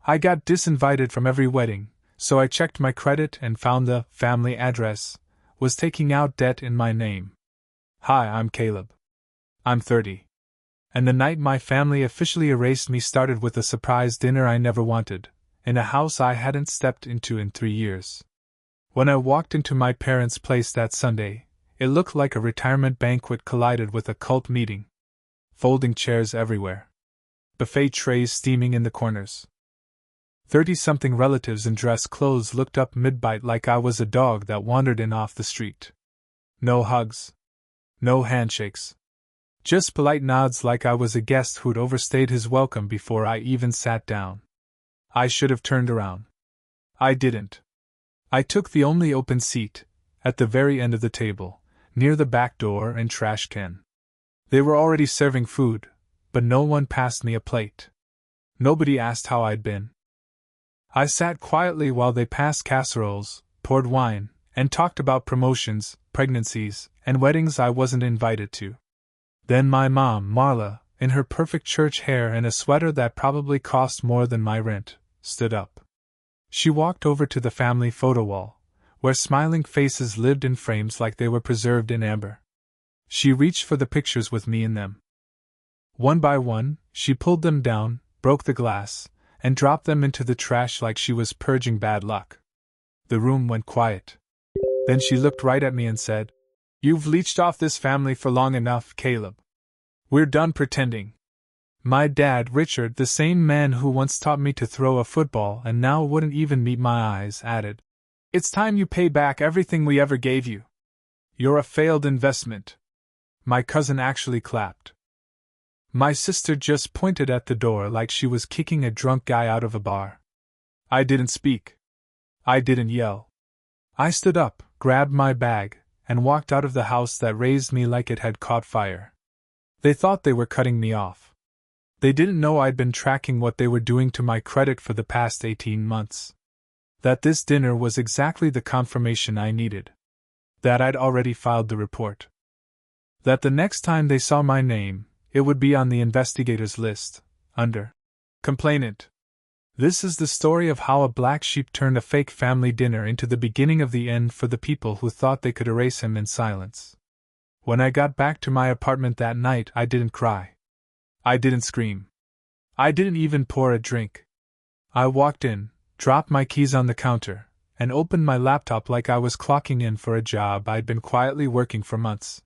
I got disinvited from every wedding, so I checked my credit and found the family address was taking out debt in my name. Hi, I'm Caleb. I'm 30. And the night my family officially erased me started with a surprise dinner I never wanted, in a house I hadn't stepped into in 3 years. When I walked into my parents' place that Sunday, it looked like a retirement banquet collided with a cult meeting. Folding chairs everywhere. Buffet trays steaming in the corners. 30-something relatives in dress clothes looked up mid-bite like I was a dog that wandered in off the street. No hugs. No handshakes. Just polite nods like I was a guest who'd overstayed his welcome before I even sat down. I should have turned around. I didn't. I took the only open seat, at the very end of the table, near the back door and trash can. They were already serving food, but no one passed me a plate. Nobody asked how I'd been. I sat quietly while they passed casseroles, poured wine, and talked about promotions, pregnancies, and weddings I wasn't invited to. Then my mom, Marla, in her perfect church hair and a sweater that probably cost more than my rent, stood up. She walked over to the family photo wall, where smiling faces lived in frames like they were preserved in amber. She reached for the pictures with me in them. One by one, she pulled them down, broke the glass, and dropped them into the trash like she was purging bad luck. The room went quiet. Then she looked right at me and said, "You've leeched off this family for long enough, Caleb. We're done pretending." My dad, Richard, the same man who once taught me to throw a football and now wouldn't even meet my eyes, added, "It's time you pay back everything we ever gave you. You're a failed investment." My cousin actually clapped. My sister just pointed at the door like she was kicking a drunk guy out of a bar. I didn't speak. I didn't yell. I stood up, grabbed my bag, and walked out of the house that raised me like it had caught fire. They thought they were cutting me off. They didn't know I'd been tracking what they were doing to my credit for the past 18 months. That this dinner was exactly the confirmation I needed. That I'd already filed the report. That the next time they saw my name, it would be on the investigators' list, under complainant. This is the story of how a black sheep turned a fake family dinner into the beginning of the end for the people who thought they could erase him in silence. When I got back to my apartment that night, I didn't cry. I didn't scream. I didn't even pour a drink. I walked in, dropped my keys on the counter, and opened my laptop like I was clocking in for a job I'd been quietly working for months.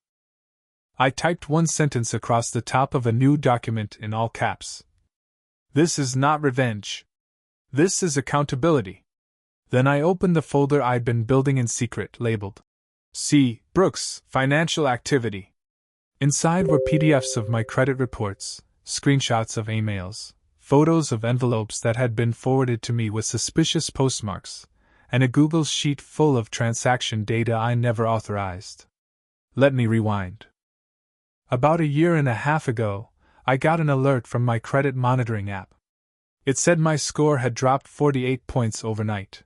I typed one sentence across the top of a new document in all caps. "This is not revenge. This is accountability." Then I opened the folder I'd been building in secret, labeled C. Brooks, Financial Activity. Inside were PDFs of my credit reports, screenshots of emails, photos of envelopes that had been forwarded to me with suspicious postmarks, and a Google sheet full of transaction data I never authorized. Let me rewind. About a year and a half ago, I got an alert from my credit monitoring app. It said my score had dropped 48 points overnight.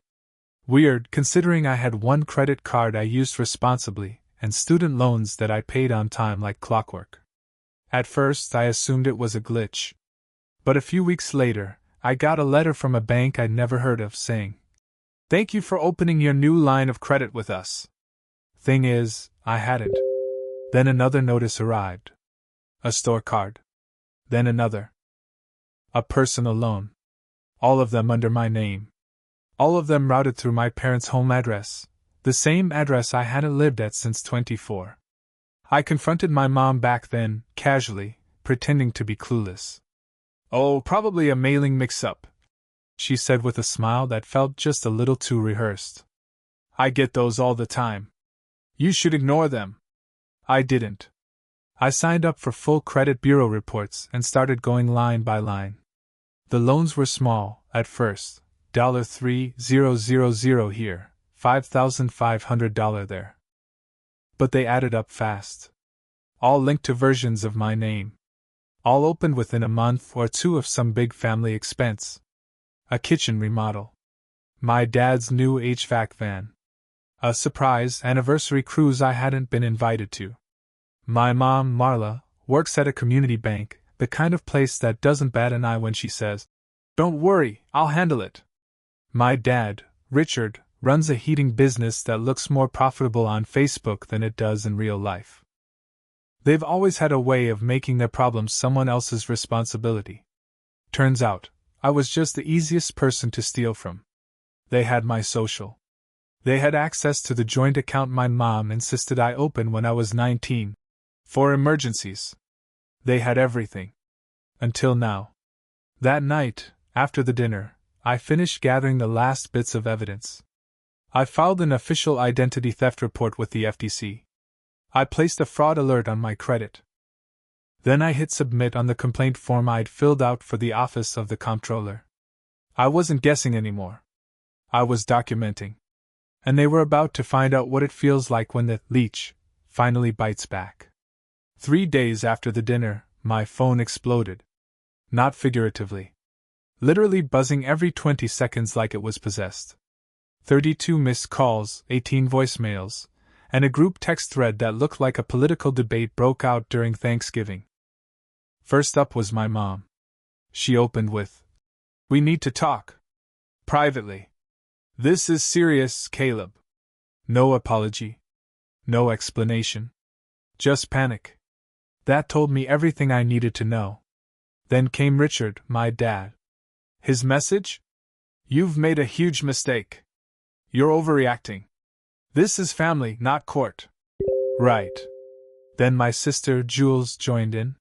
Weird, considering I had one credit card I used responsibly, and student loans that I paid on time like clockwork. At first, I assumed it was a glitch. But a few weeks later, I got a letter from a bank I'd never heard of saying, "Thank you for opening your new line of credit with us." Thing is, I hadn't. Then another notice arrived. A store card. Then another. A personal loan. All of them under my name. All of them routed through my parents' home address, the same address I hadn't lived at since 24. I confronted my mom back then, casually, pretending to be clueless. "Oh, probably a mailing mix-up," she said with a smile that felt just a little too rehearsed. "I get those all the time. You should ignore them." I didn't. I signed up for full credit bureau reports and started going line by line. The loans were small, at first, $3,000 here, $5,500 there. But they added up fast. All linked to versions of my name. All opened within a month or two of some big family expense. A kitchen remodel. My dad's new HVAC van. A surprise anniversary cruise I hadn't been invited to. My mom, Marla, works at a community bank, the kind of place that doesn't bat an eye when she says, Don't worry, I'll handle it. My dad, Richard, runs a heating business that looks more profitable on Facebook than it does in real life. They've always had a way of making their problems someone else's responsibility. Turns out, I was just the easiest person to steal from. They had my social. They had access to the joint account my mom insisted I open when I was 19. For emergencies. They had everything. Until now. That night, after the dinner, I finished gathering the last bits of evidence. I filed an official identity theft report with the FTC. I placed a fraud alert on my credit. Then I hit submit on the complaint form I'd filled out for the office of the comptroller. I wasn't guessing anymore. I was documenting. And they were about to find out what it feels like when the leech finally bites back. 3 days after the dinner, my phone exploded. Not figuratively. Literally buzzing every 20 seconds like it was possessed. 32 missed calls, 18 voicemails, and a group text thread that looked like a political debate broke out during Thanksgiving. First up was my mom. She opened with, "We need to talk. Privately. This is serious, Caleb." No apology. No explanation. Just panic. That told me everything I needed to know. Then came Richard, my dad. His message? "You've made a huge mistake. You're overreacting. This is family, not court." Right. Then my sister, Jules, joined in.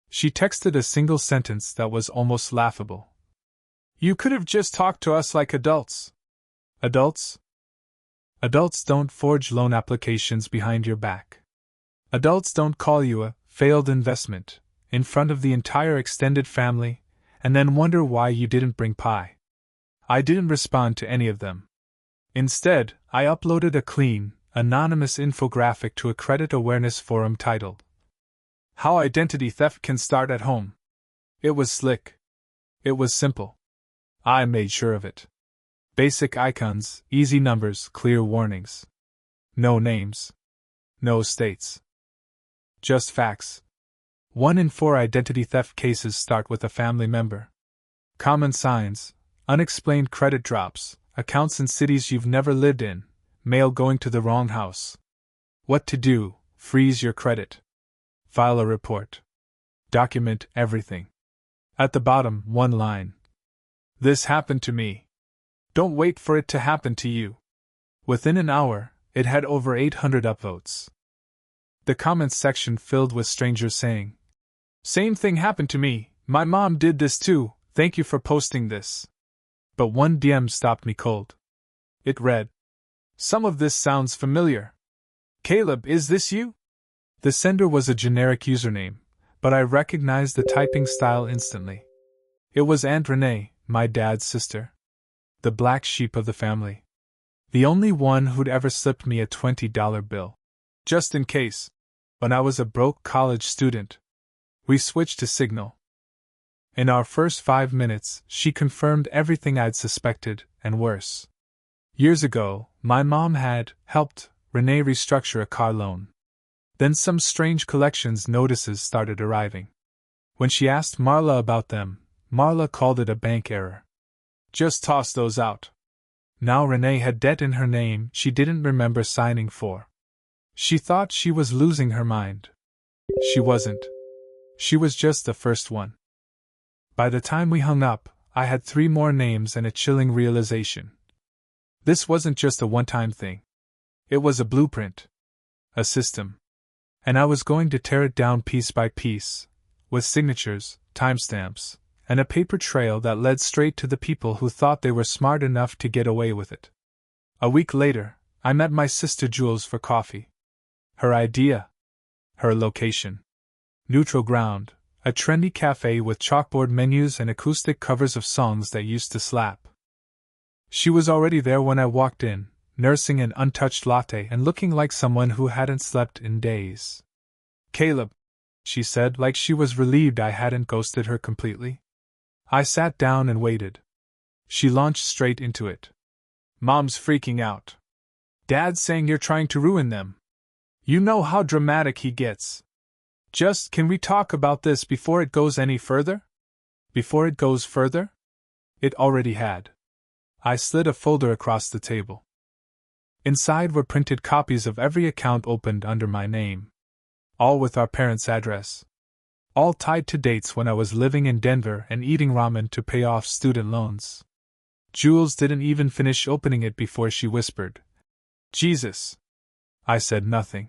She texted a single sentence that was almost laughable. "You could have just talked to us like adults." Adults? Adults don't forge loan applications behind your back. Adults don't call you a failed investment in front of the entire extended family and then wonder why you didn't bring pie. I didn't respond to any of them. Instead, I uploaded a clean, anonymous infographic to a credit awareness forum titled, "How Identity Theft Can Start at Home." It was slick. It was simple. I made sure of it. Basic icons, easy numbers, clear warnings. No names. No states. Just facts. 1 in 4 identity theft cases start with a family member. Common signs: unexplained credit drops, accounts in cities you've never lived in, mail going to the wrong house. What to do: freeze your credit. File a report. Document everything. At the bottom, one line. "This happened to me. Don't wait for it to happen to you." Within an hour, it had over 800 upvotes. The comments section filled with strangers saying, "Same thing happened to me, my mom did this too, thank you for posting this." But one DM stopped me cold. It read, "Some of this sounds familiar. Caleb, is this you?" The sender was a generic username, but I recognized the typing style instantly. It was Aunt Renee, my dad's sister. The black sheep of the family. The only one who'd ever slipped me a $20 bill. Just in case. When I was a broke college student. We switched to Signal. In our first 5 minutes, she confirmed everything I'd suspected, and worse. Years ago, my mom had helped Renee restructure a car loan. Then some strange collections notices started arriving. When she asked Marla about them, Marla called it a bank error. "Just toss those out." Now Renee had debt in her name she didn't remember signing for. She thought she was losing her mind. She wasn't. She was just the first one. By the time we hung up, I had 3 more names and a chilling realization. This wasn't just a one-time thing. It was a blueprint. A system. And I was going to tear it down piece by piece, with signatures, timestamps, and a paper trail that led straight to the people who thought they were smart enough to get away with it. A week later, I met my sister Jules for coffee. Her idea. Her location. Neutral ground, a trendy cafe with chalkboard menus and acoustic covers of songs that used to slap. She was already there when I walked in, nursing an untouched latte and looking like someone who hadn't slept in days. "Caleb," she said, like she was relieved I hadn't ghosted her completely. I sat down and waited. She launched straight into it. "Mom's freaking out. Dad's saying you're trying to ruin them. You know how dramatic he gets. Just, can we talk about this before it goes any further?" Before it goes further? It already had. I slid a folder across the table. Inside were printed copies of every account opened under my name. All with our parents' address. All tied to dates when I was living in Denver and eating ramen to pay off student loans. Jules didn't even finish opening it before she whispered, "Jesus." I said nothing.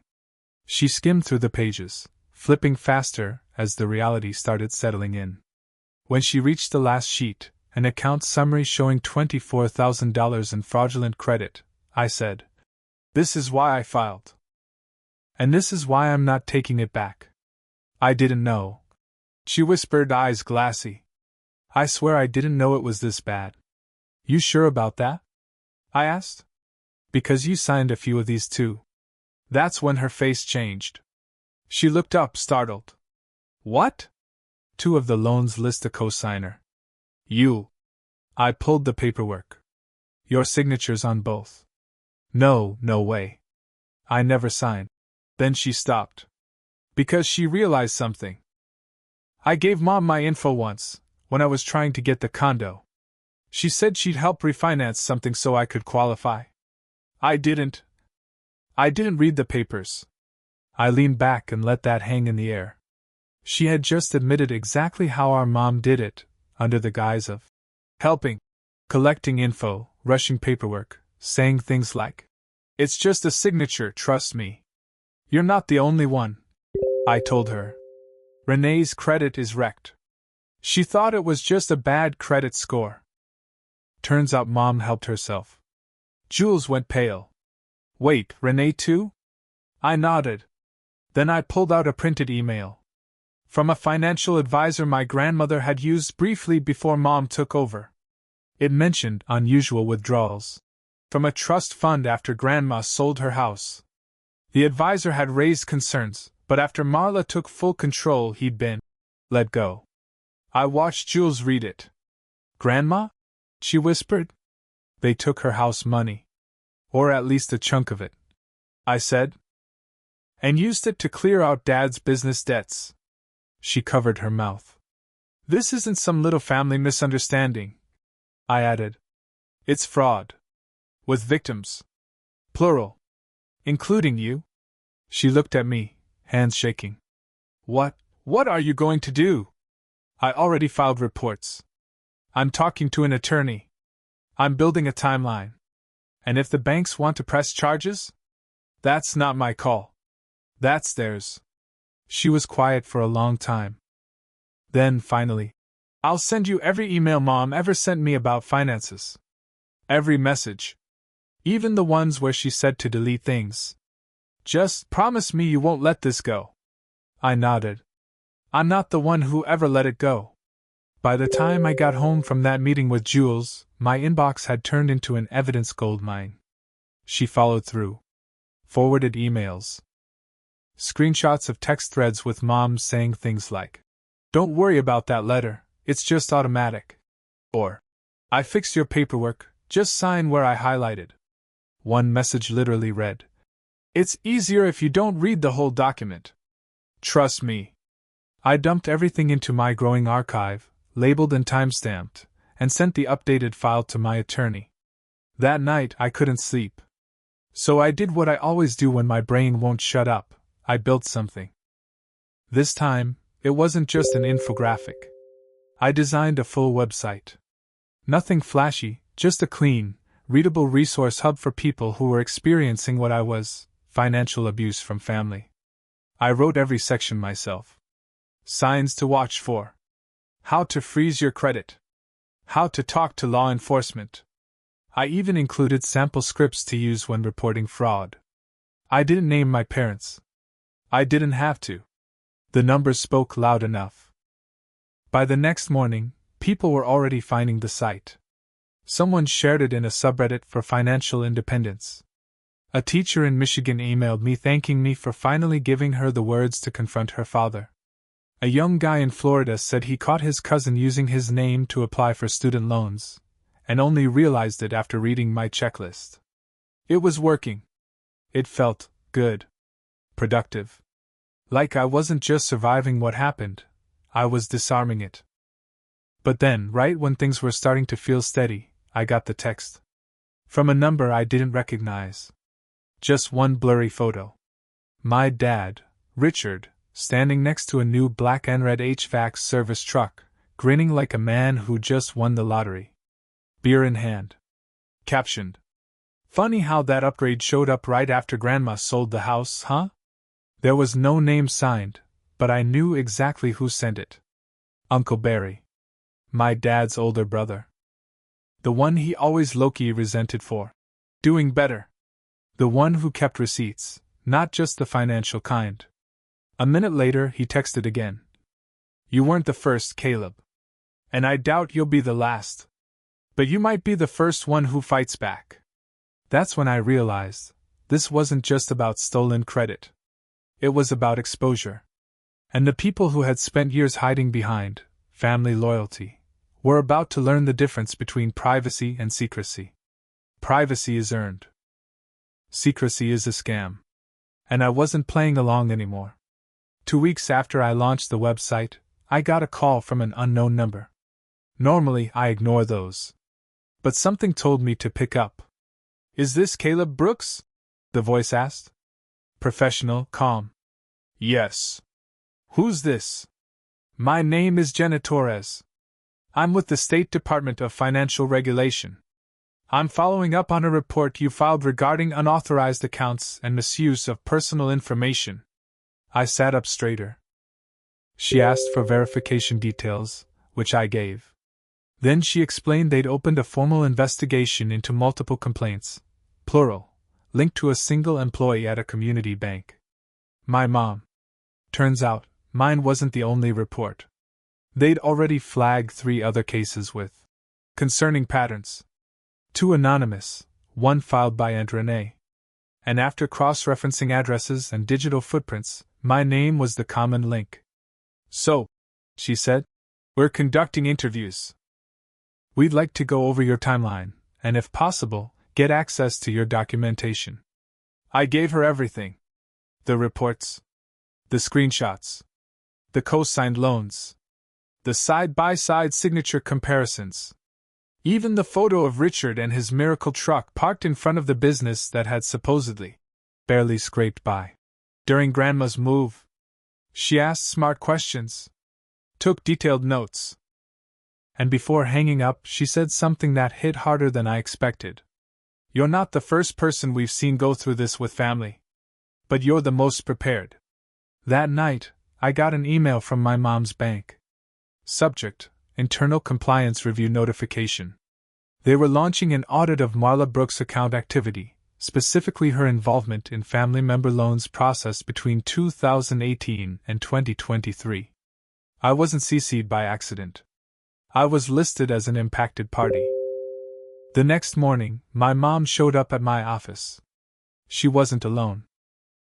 She skimmed through the pages, flipping faster as the reality started settling in. When she reached the last sheet, an account summary showing $24,000 in fraudulent credit, I said, "This is why I filed. And this is why I'm not taking it back." "I didn't know." She whispered, eyes glassy. "I swear I didn't know it was this bad." "You sure about that?" I asked. "Because you signed a few of these too." That's when her face changed. She looked up, startled. "What?" "Two of the loans list a co-signer. You." I pulled the paperwork. "Your signature's on both." "No, no way. I never signed." Then she stopped. Because she realized something. "I gave Mom my info once, when I was trying to get the condo. She said she'd help refinance something so I could qualify. I didn't read the papers." I leaned back and let that hang in the air. She had just admitted exactly how our mom did it, under the guise of helping, collecting info, rushing paperwork, saying things like, "It's just a signature, trust me." "You're not the only one," I told her. "Renee's credit is wrecked. She thought it was just a bad credit score. Turns out Mom helped herself." Jules went pale. "Wait, Renee too?" I nodded. Then I pulled out a printed email. From a financial advisor my grandmother had used briefly before Mom took over. It mentioned unusual withdrawals from a trust fund after Grandma sold her house. The advisor had raised concerns, but after Marla took full control, he'd been let go. I watched Jules read it. "Grandma?" she whispered. "They took her house money. Or at least a chunk of it," I said. "And used it to clear out Dad's business debts." She covered her mouth. "This isn't some little family misunderstanding," I added. "It's fraud. With victims. Plural. Including you." She looked at me, hands shaking. What are you going to do?" "I already filed reports. I'm talking to an attorney. I'm building a timeline. And if the banks want to press charges? That's not my call. That's theirs." She was quiet for a long time. Then, finally, "I'll send you every email Mom ever sent me about finances. Every message. Even the ones where she said to delete things. Just promise me you won't let this go." I nodded. "I'm not the one who ever let it go." By the time I got home from that meeting with Jules, my inbox had turned into an evidence goldmine. She followed through. Forwarded emails. Screenshots of text threads with Mom saying things like, "Don't worry about that letter, it's just automatic." Or, "I fixed your paperwork, just sign where I highlighted." One message literally read, "It's easier if you don't read the whole document. Trust me." I dumped everything into my growing archive, labeled and timestamped, and sent the updated file to my attorney. That night I couldn't sleep. So I did what I always do when my brain won't shut up. I built something. This time, it wasn't just an infographic. I designed a full website. Nothing flashy, just a clean, readable resource hub for people who were experiencing what I was, financial abuse from family. I wrote every section myself. Signs to watch for. How to freeze your credit. How to talk to law enforcement. I even included sample scripts to use when reporting fraud. I didn't name my parents. I didn't have to. The numbers spoke loud enough. By the next morning, people were already finding the site. Someone shared it in a subreddit for financial independence. A teacher in Michigan emailed me thanking me for finally giving her the words to confront her father. A young guy in Florida said he caught his cousin using his name to apply for student loans, and only realized it after reading my checklist. It was working. It felt good. Productive. Like I wasn't just surviving what happened, I was disarming it. But then, right when things were starting to feel steady, I got the text. From a number I didn't recognize. Just one blurry photo. My dad, Richard, standing next to a new black and red HVAC service truck, grinning like a man who just won the lottery. Beer in hand. Captioned. Funny how that upgrade showed up right after Grandma sold the house, huh? There was no name signed, but I knew exactly who sent it. Uncle Barry. My dad's older brother. The one he always low-key resented for doing better. The one who kept receipts, not just the financial kind. A minute later, he texted again. You weren't the first, Caleb. And I doubt you'll be the last. But you might be the first one who fights back. That's when I realized this wasn't just about stolen credit. It was about exposure. And the people who had spent years hiding behind family loyalty were about to learn the difference between privacy and secrecy. Privacy is earned. Secrecy is a scam. And I wasn't playing along anymore. 2 weeks after I launched the website, I got a call from an unknown number. Normally, I ignore those. But something told me to pick up. Is this Caleb Brooks? The voice asked. Professional, calm. Yes. Who's this? My name is Jenna Torres. I'm with the State Department of Financial Regulation. I'm following up on a report you filed regarding unauthorized accounts and misuse of personal information. I sat up straighter. She asked for verification details, which I gave. Then she explained they'd opened a formal investigation into multiple complaints, plural, linked to a single employee at a community bank. My mom. Turns out, mine wasn't the only report. They'd already flagged 3 other cases with concerning patterns. 2 anonymous, 1 filed by Aunt Renee. And after cross-referencing addresses and digital footprints, my name was the common link. So, she said, we're conducting interviews. We'd like to go over your timeline, and if possible, get access to your documentation. I gave her everything. The reports. The screenshots. The co-signed loans. The side-by-side signature comparisons. Even the photo of Richard and his miracle truck parked in front of the business that had supposedly barely scraped by during Grandma's move. She asked smart questions, took detailed notes, and before hanging up, she said something that hit harder than I expected. You're not the first person we've seen go through this with family, but you're the most prepared. That night, I got an email from my mom's bank. Subject: Internal Compliance Review Notification. They were launching an audit of Marla Brooks' account activity, specifically her involvement in family member loans processed between 2018 and 2023. I wasn't CC'd by accident. I was listed as an impacted party. The next morning, my mom showed up at my office. She wasn't alone.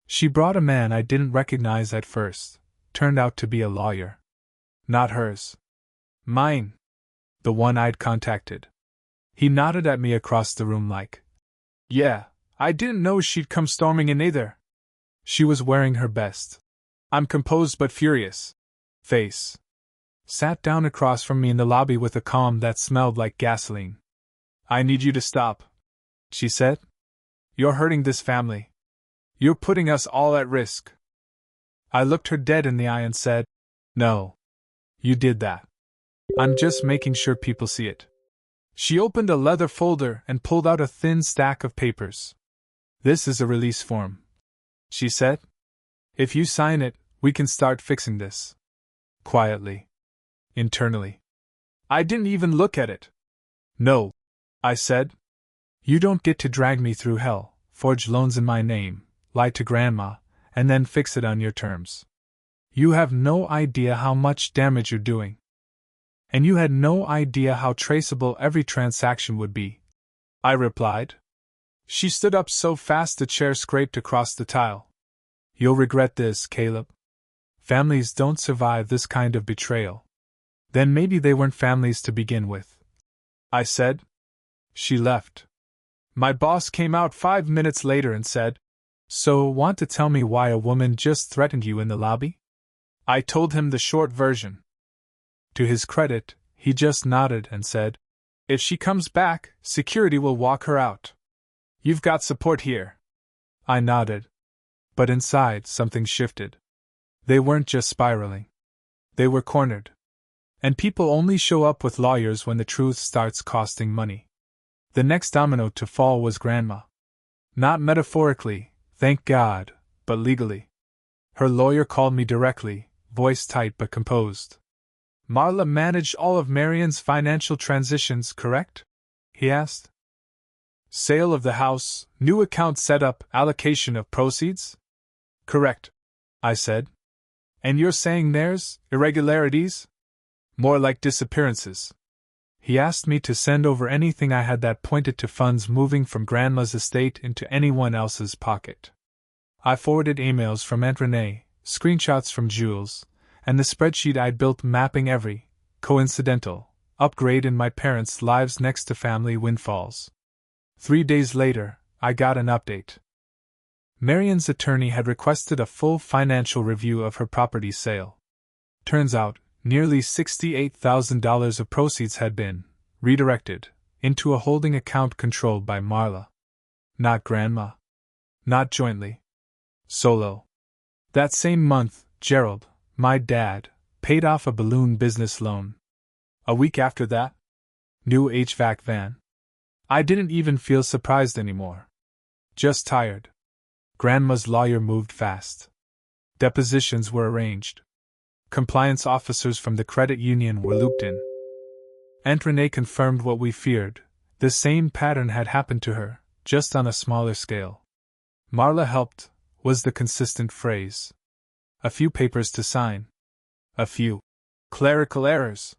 She brought a man I didn't recognize at first. Turned out to be a lawyer. Not hers. Mine. The one I'd contacted. He nodded at me across the room like, yeah, I didn't know she'd come storming in either. She was wearing her best. I'm composed but furious face. Sat down across from me in the lobby with a calm that smelled like gasoline. I need you to stop, she said. You're hurting this family. You're putting us all at risk. I looked her dead in the eye and said, no. You did that. I'm just making sure people see it. She opened a leather folder and pulled out a thin stack of papers. This is a release form, she said. If you sign it, we can start fixing this. Quietly. Internally. I didn't even look at it. No, I said. You don't get to drag me through hell, forge loans in my name, lie to Grandma, and then fix it on your terms. You have no idea how much damage you're doing. And you had no idea how traceable every transaction would be, I replied. She stood up so fast the chair scraped across the tile. You'll regret this, Caleb. Families don't survive this kind of betrayal. Then maybe they weren't families to begin with, I said. She left. My boss came out 5 minutes later and said, so want to tell me why a woman just threatened you in the lobby? I told him the short version. To his credit, He just nodded and said, "If she comes back, security will walk her out. You've got support here." I nodded. But inside, something shifted. They weren't just spiraling. They were cornered. And people only show up with lawyers when the truth starts costing money. The next domino to fall was Grandma. Not metaphorically, thank God, but legally. Her lawyer called me directly, voice tight but composed. "Marla managed all of Marion's financial transitions, correct?" he asked. "Sale of the house, new account setup, allocation of proceeds?" "Correct," I said. "And you're saying there's irregularities?" "More like disappearances." He asked me to send over anything I had that pointed to funds moving from Grandma's estate into anyone else's pocket. I forwarded emails from Aunt Renee, screenshots from Jules, and the spreadsheet I'd built mapping every coincidental upgrade in my parents' lives next to family windfalls. 3 days later, I got an update. Marion's attorney had requested a full financial review of her property sale. Turns out, nearly $68,000 of proceeds had been redirected into a holding account controlled by Marla. Not Grandma. Not jointly. Solo. That same month, Gerald, my dad, paid off a balloon business loan. A week after that, new HVAC van. I didn't even feel surprised anymore. Just tired. Grandma's lawyer moved fast. Depositions were arranged. Compliance officers from the credit union were looped in. Aunt Renee confirmed what we feared. The same pattern had happened to her, just on a smaller scale. Marla helped, was the consistent phrase. A few papers to sign. A few clerical errors.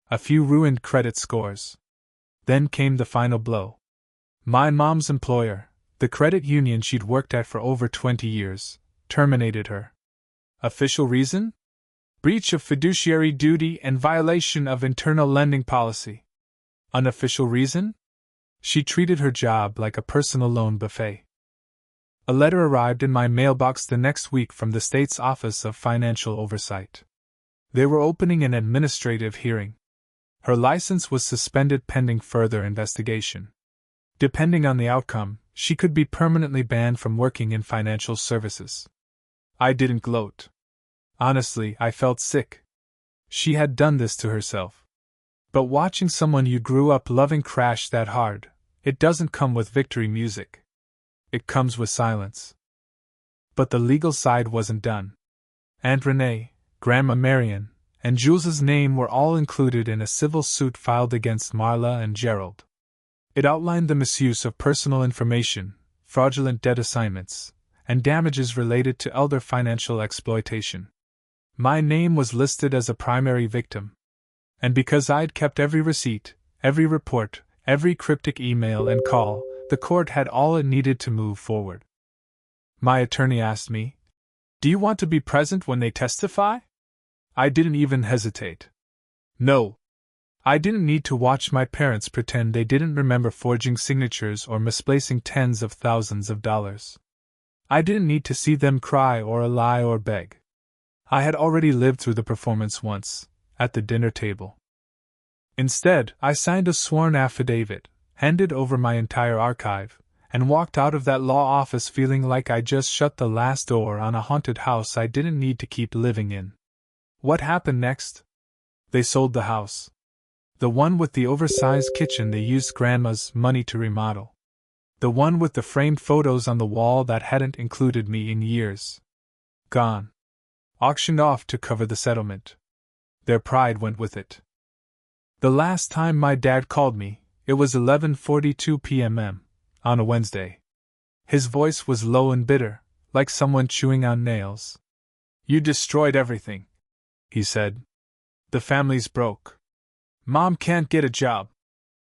A few ruined credit scores. Then came the final blow. My mom's employer, the credit union she'd worked at for over 20 years, terminated her. Official reason? Breach of fiduciary duty and violation of internal lending policy. Unofficial reason? She treated her job like a personal loan buffet. A letter arrived in my mailbox the next week from the state's Office of Financial Oversight. They were opening an administrative hearing. Her license was suspended pending further investigation. Depending on the outcome, she could be permanently banned from working in financial services. I didn't gloat. Honestly, I felt sick. She had done this to herself. But watching someone you grew up loving crash that hard, it doesn't come with victory music. It comes with silence. But the legal side wasn't done. Aunt Renee, Grandma Marion, and Jules's name were all included in a civil suit filed against Marla and Gerald. It outlined the misuse of personal information, fraudulent debt assignments, and damages related to elder financial exploitation. My name was listed as a primary victim. And because I'd kept every receipt, every report, every cryptic email and call, the court had all it needed to move forward. My attorney asked me, "Do you want to be present when they testify?" I didn't even hesitate. No. I didn't need to watch my parents pretend they didn't remember forging signatures or misplacing tens of thousands of dollars. I didn't need to see them cry or lie or beg. I had already lived through the performance once, at the dinner table. Instead, I signed a sworn affidavit, handed over my entire archive, and walked out of that law office feeling like I just shut the last door on a haunted house I didn't need to keep living in. What happened next? They sold the house. The one with the oversized kitchen they used Grandma's money to remodel. The one with the framed photos on the wall that hadn't included me in years. Gone. Auctioned off to cover the settlement. Their pride went with it. The last time my dad called me, it was 11:42 p.m. on a Wednesday. His voice was low and bitter, like someone chewing on nails. "You destroyed everything," he said. "The family's broke. Mom can't get a job.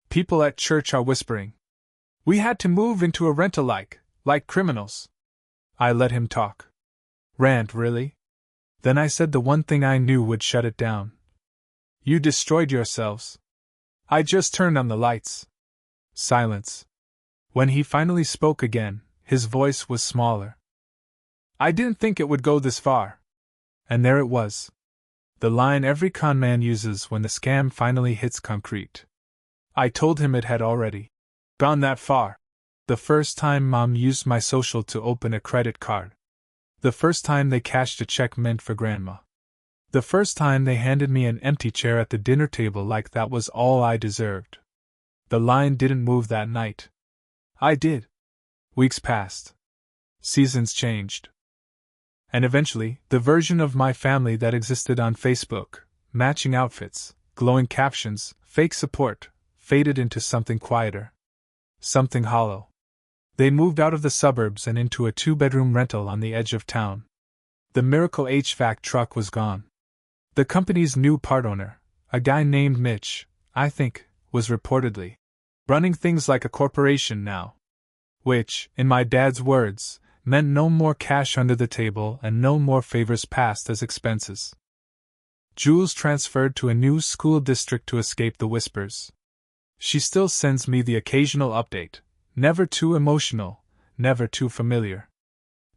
People at church are whispering. We had to move into a rental like criminals." I let him talk. Rant, really? Then I said the one thing I knew would shut it down. "You destroyed yourselves." I just turned on the lights. Silence. When he finally spoke again, his voice was smaller. "I didn't think it would go this far." And there it was. The line every con man uses when the scam finally hits concrete. I told him it had already gone that far. The first time Mom used my social to open a credit card. The first time they cashed a check meant for Grandma. The first time they handed me an empty chair at the dinner table like that was all I deserved. The line didn't move that night. I did. Weeks passed. Seasons changed. And eventually, the version of my family that existed on Facebook, matching outfits, glowing captions, fake support, faded into something quieter. Something hollow. They moved out of the suburbs and into a 2-bedroom rental on the edge of town. The Miracle HVAC truck was gone. The company's new part owner, a guy named Mitch, I think, was reportedly running things like a corporation now. Which, in my dad's words, meant no more cash under the table and no more favors passed as expenses. Jules transferred to a new school district to escape the whispers. She still sends me the occasional update, never too emotional, never too familiar.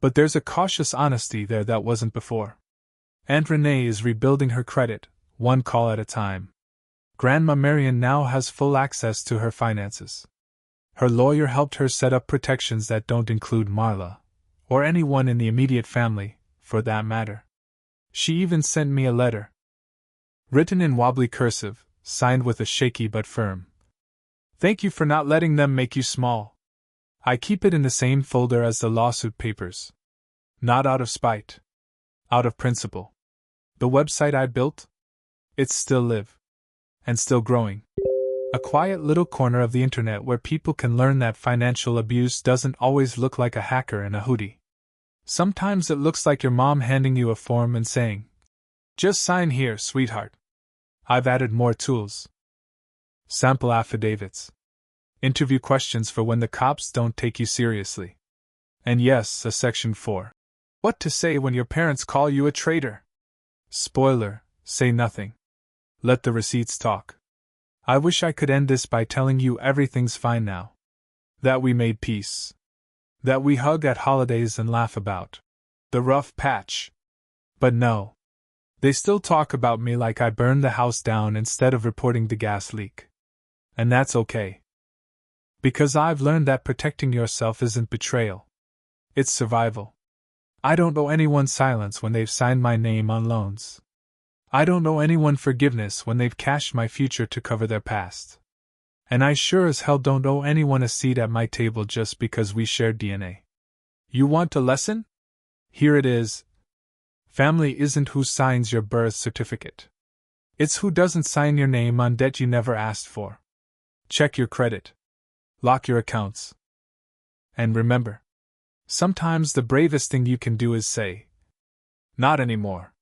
But there's a cautious honesty there that wasn't before. Aunt Renee is rebuilding her credit, one call at a time. Grandma Marion now has full access to her finances. Her lawyer helped her set up protections that don't include Marla, or anyone in the immediate family, for that matter. She even sent me a letter. Written in wobbly cursive, signed with a shaky but firm. Thank you for not letting them make you small. I keep it in the same folder as the lawsuit papers. Not out of spite. Out of principle. The website I built? It's still live. And still growing. A quiet little corner of the internet where people can learn that financial abuse doesn't always look like a hacker in a hoodie. Sometimes it looks like your mom handing you a form and saying, "Just sign here, sweetheart." I've added more tools. Sample affidavits. Interview questions for when the cops don't take you seriously. And yes, a section 4. What to say when your parents call you a traitor. Spoiler, say nothing. Let the receipts talk. I wish I could end this by telling you everything's fine now. That we made peace. That we hug at holidays and laugh about the rough patch. But no. They still talk about me like I burned the house down instead of reporting the gas leak. And that's okay. Because I've learned that protecting yourself isn't betrayal. It's survival. I don't owe anyone silence when they've signed my name on loans. I don't owe anyone forgiveness when they've cashed my future to cover their past. And I sure as hell don't owe anyone a seat at my table just because we share DNA. You want a lesson? Here it is. Family isn't who signs your birth certificate. It's who doesn't sign your name on debt you never asked for. Check your credit. Lock your accounts. And remember, sometimes the bravest thing you can do is say, "Not anymore."